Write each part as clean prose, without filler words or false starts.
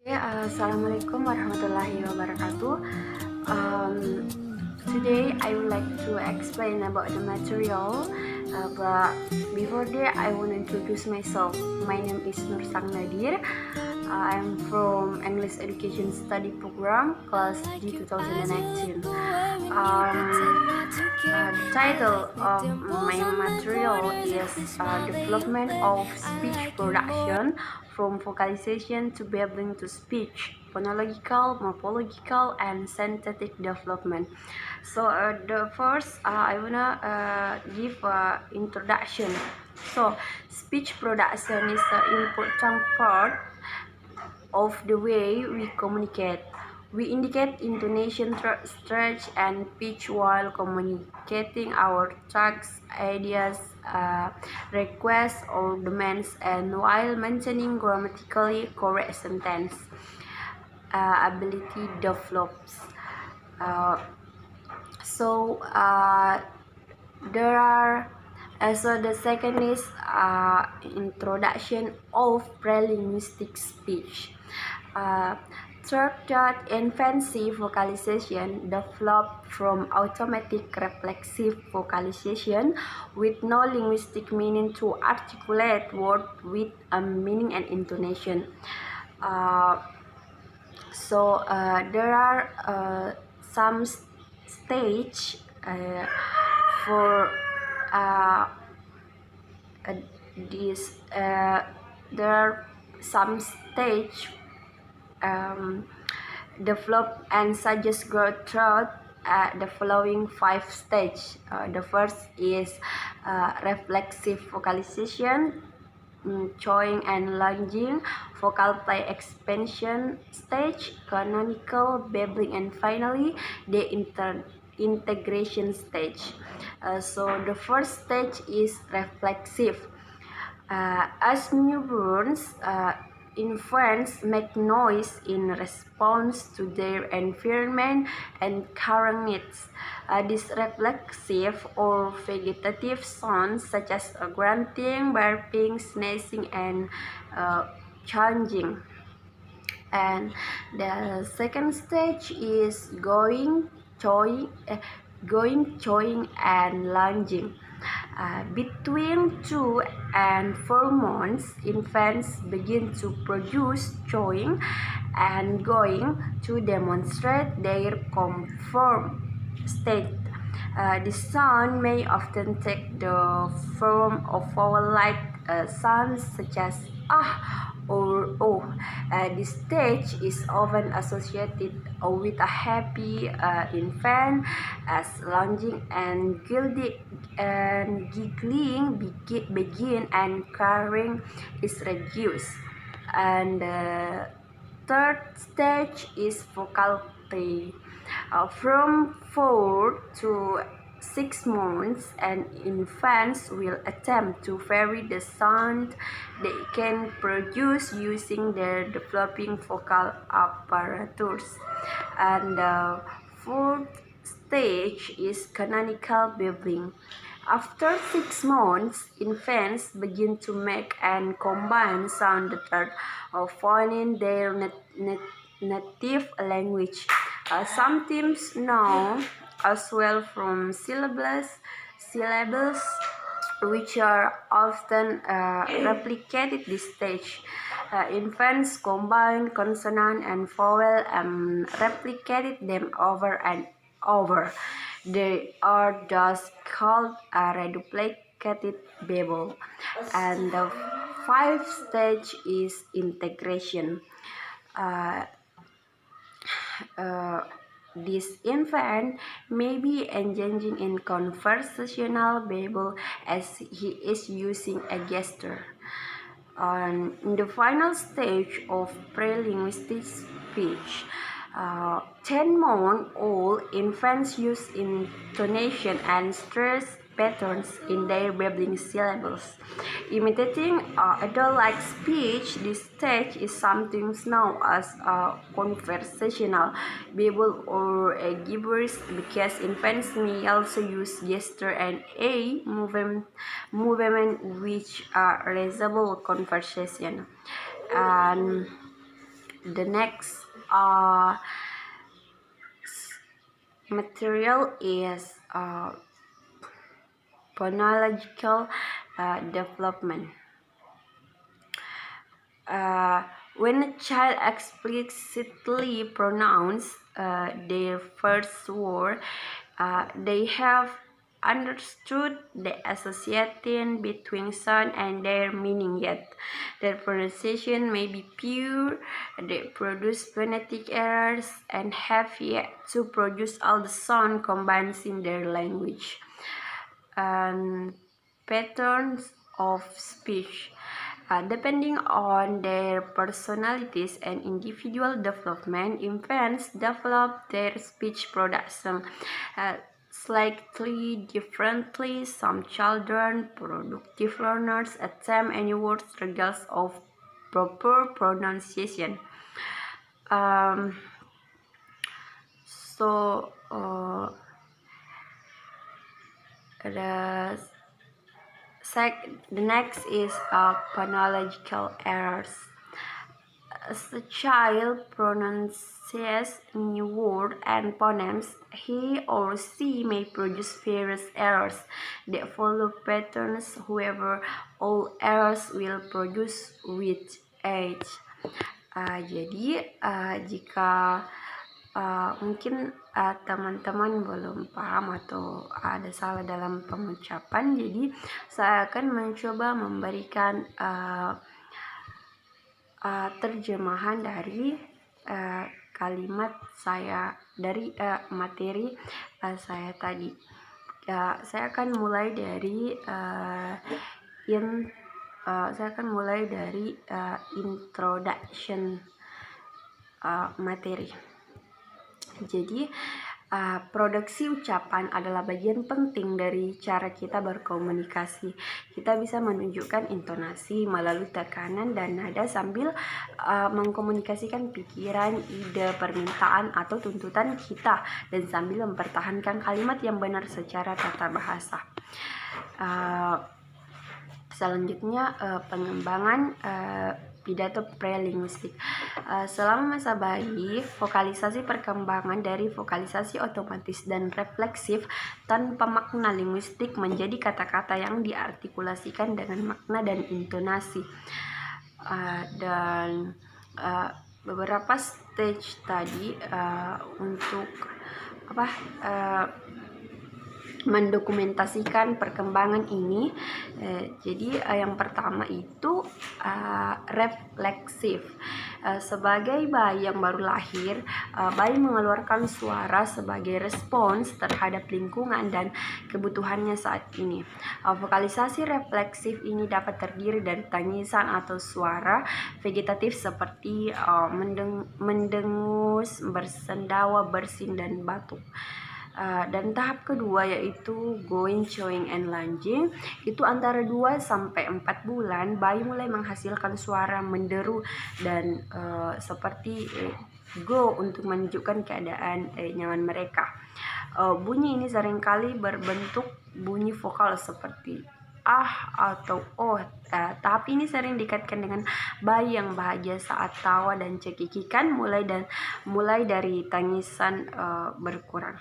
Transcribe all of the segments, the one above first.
Assalamualaikum warahmatullahi wabarakatuh. Um, Today I would like to explain about the material, but before that I want to introduce myself. My name is Nur Sang Nadir. I'm from English Education Study Program, Class D 2019. The title of my material is Development of Speech Production from Vocalization to Babbling to Speech, Phonological, Morphological, and Synthetic Development. So the first, I wanna give introduction. So speech production is an important part of the way we communicate. We indicate intonation, stretch, and pitch while communicating our thoughts, ideas, requests, or demands, and while maintaining grammatically correct sentence. Ability develops. Uh, so there are so the second is introduction of prelinguistic speech. Third, that infancy vocalization developed from automatic reflexive vocalization with no linguistic meaning to articulate word with a meaning and intonation. There are some stage for uh, this there are some stage develop and suggest growth throughout the following 5 stages. The first is reflexive vocalization, chewing and lunging, vocal play expansion stage, canonical, babbling, and finally the integration stage. So the first stage is reflexive. As newborns, infants make noise in response to their environment and current needs. These reflexive or vegetative sounds such as grunting, burping, sneezing, and changing. And the second stage is chewing, and lunging. Between 2 and 4 months, infants begin to produce chewing and going to demonstrate their conform state. The sound may often take the form of vowel-like sounds such as ah or oh. This stage is often associated with a happy infant as lunging and giggling begin and crying is reduced. And the third stage is vocal play. From 4 to 6 months, and infants will attempt to vary the sound they can produce using their developing vocal apparatus. And the fourth stage is canonical babbling. After 6 months, infants begin to make and combine sound that are found in their native language, sometimes known as well from syllables which are often replicated this stage. Infants combine consonant and vowel and replicated them over and over. They are thus called a reduplicated babble. And the fifth stage is integration. Uh, this infant may be engaging in conversational babble as he is using a gesture. In the final stage of prelinguistic speech, 10-month-old infants use intonation and stress patterns in their babbling syllables. Imitating adult-like speech, this stage is sometimes known as a conversational babble or a gibberish because infants may also use gesture and a movement which resemble conversation. And The next material is phonological development. When a child explicitly pronounces their first word, they have understood the association between sound and their meaning, yet their pronunciation may be pure, they produce phonetic errors, and have yet to produce all the sound combined in their language. Patterns of speech. Depending on their personalities and individual development, infants develop their speech production slightly differently. Some children, productive learners, attempt any words regardless of proper pronunciation. The next is phonological errors. As a child pronounces new words and phonemes, he or she may produce various errors that follow patterns. However, all errors will produce with age. Jadi jika mungkin teman-teman belum paham atau ada salah dalam pengucapan, jadi saya akan mencoba memberikan terjemahan dari kalimat saya dari materi saya tadi. Saya akan mulai dari introduction materi. Jadi produksi ucapan adalah bagian penting dari cara kita berkomunikasi. Kita bisa menunjukkan intonasi melalui tekanan dan nada sambil mengkomunikasikan pikiran, ide, permintaan, atau tuntutan kita, dan sambil mempertahankan kalimat yang benar secara tata bahasa. Selanjutnya pengembangan pidato prelinguistik. Selama masa bayi, vokalisasi perkembangan dari vokalisasi otomatis dan refleksif tanpa makna linguistik menjadi kata-kata yang diartikulasikan dengan makna dan intonasi. Dan beberapa stage tadi untuk mendokumentasikan perkembangan ini. Jadi yang pertama itu refleksif. Sebagai bayi yang baru lahir, bayi mengeluarkan suara sebagai respons terhadap lingkungan dan kebutuhannya saat ini. Vokalisasi refleksif ini dapat terdiri dari tangisan atau suara vegetatif seperti mendengus, bersendawa, bersin, dan batuk. Dan tahap kedua yaitu going, chewing, and lunging. Itu antara 2 sampai 4 bulan bayi mulai menghasilkan suara menderu dan seperti go untuk menunjukkan keadaan nyaman mereka. Bunyi ini seringkali berbentuk bunyi vokal seperti atau oh. Tahap ini sering dikaitkan dengan bayi yang bahagia saat tawa dan cekikikan mulai dari tangisan berkurang.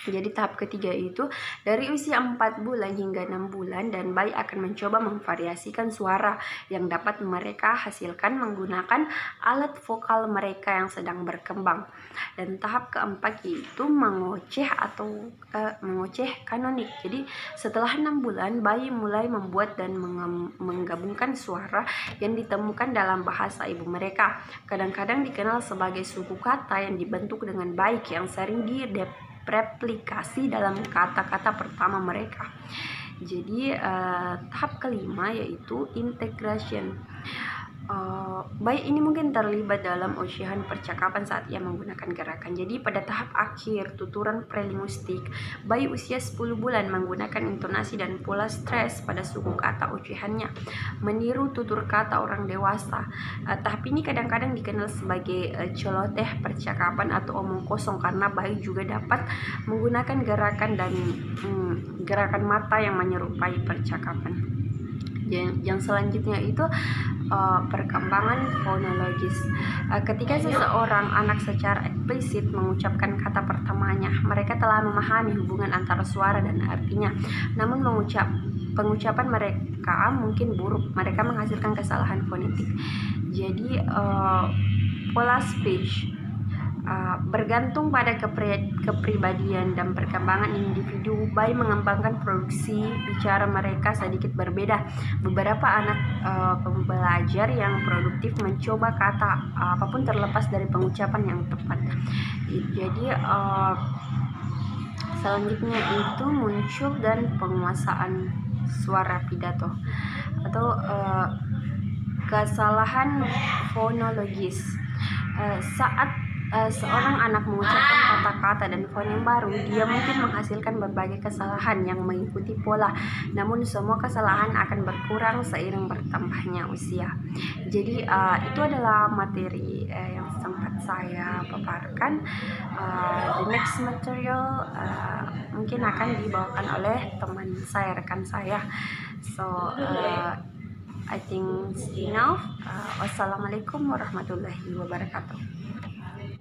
Jadi tahap ketiga itu dari usia 4 bulan hingga 6 bulan, dan bayi akan mencoba memvariasikan suara yang dapat mereka hasilkan menggunakan alat vokal mereka yang sedang berkembang. Dan tahap keempat yaitu mengoceh atau mengoceh kanonik. Jadi setelah 6 bulan bayi mulai membuat dan menggabungkan suara yang ditemukan dalam bahasa ibu mereka. Kadang-kadang dikenal sebagai suku kata yang dibentuk dengan baik yang sering replikasi dalam kata-kata pertama mereka. Jadi tahap kelima yaitu integration. Bayi ini mungkin terlibat dalam ocehan percakapan saat ia menggunakan gerakan. Jadi pada tahap akhir tuturan prelinguistik, bayi usia 10 bulan menggunakan intonasi dan pola stres pada suku kata ocehannya, meniru tutur kata orang dewasa. Tahap ini kadang-kadang dikenal sebagai celoteh percakapan atau omong kosong, karena bayi juga dapat menggunakan gerakan dan gerakan mata yang menyerupai percakapan. Yang selanjutnya itu perkembangan fonologis. Ketika seseorang anak secara eksplisit mengucapkan kata pertamanya, mereka telah memahami hubungan antara suara dan artinya. Namun pengucapan mereka mungkin buruk, mereka menghasilkan kesalahan fonetik. Jadi pola speech bergantung pada kepribadian dan perkembangan individu. Bayi mengembangkan produksi bicara mereka sedikit berbeda. Beberapa anak pembelajar yang produktif mencoba kata apapun terlepas dari pengucapan yang tepat. Jadi selanjutnya itu muncul dan penguasaan suara pidato atau kesalahan fonologis. Saat seorang anak mengucapkan kata-kata dan fonem baru, dia mungkin menghasilkan berbagai kesalahan yang mengikuti pola. Namun semua kesalahan akan berkurang seiring bertambahnya usia. Jadi itu adalah materi yang sempat saya paparkan. The next material mungkin akan dibawakan oleh teman saya, rekan saya. So I think it's enough. Wassalamualaikum warahmatullahi wabarakatuh.